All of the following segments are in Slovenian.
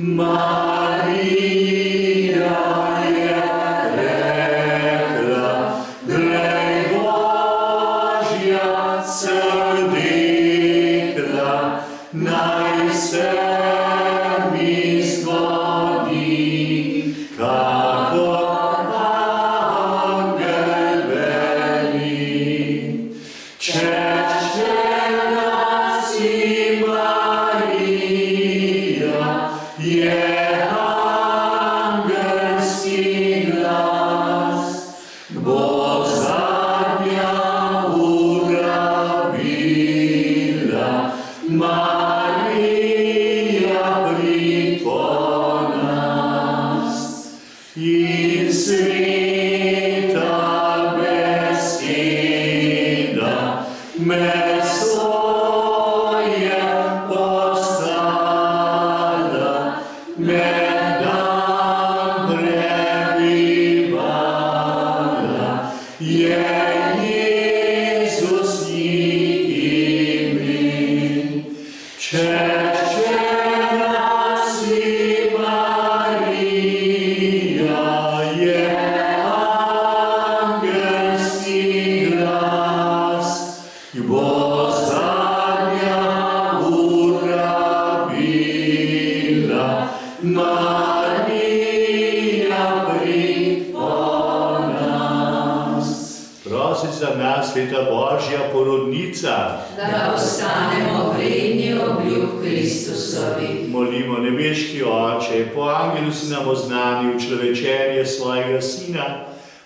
Marija je rekla, glej Božja srdekla, naj se mi zgodi, kakor angel veli. Češčena si Marija, je angelski glas, bo zadnja ura bila, Marija prid po nas. In sveta beseda meso je postala, med nam prebivala, je Jezus ime. Češčena si Marija, je angelski glas, bo zadnja ura bila, Marija prid po nas. Prosi za nas, sveta Božja porodnica, da ostanemo vredni obljub Kristusovi. molimo nebeški Oče, po angelu si nam oznanil človečenje svojega Sina,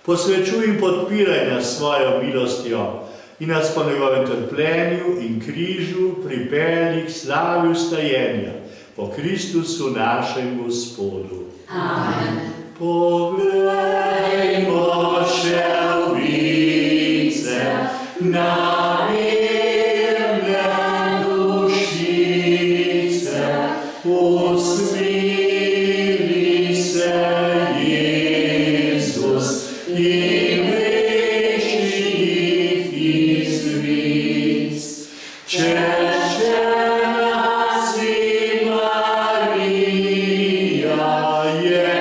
posvečuj in podpiraj nas svojo milostjo in nas po njegovem trpljenju in križu pripelji k slavi vstajenja po Kristusu našem Gospodu. Amen. Poglejmo še v lice naivne dušice, usmili se Jezus in veščih izvic. Češčena si Marija, je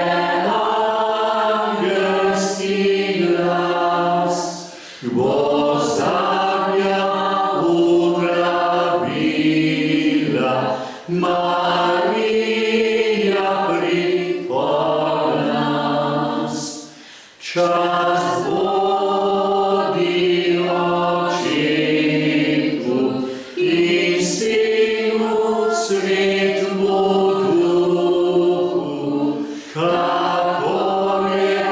angelski glas, bo zadnja ura bila, Marija prid po nas. Čas bodi Očetu in Sinu Svetemu Duhu, kakor je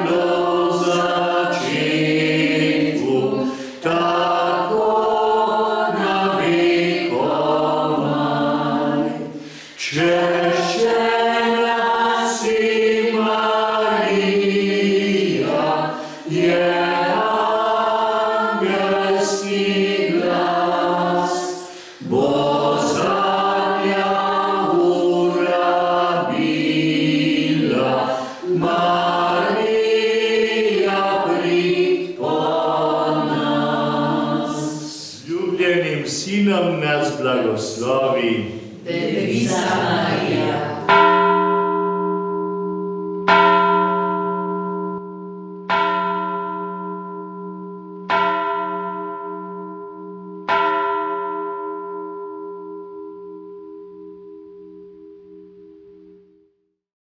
bilo v začetku, tako na vekomaj.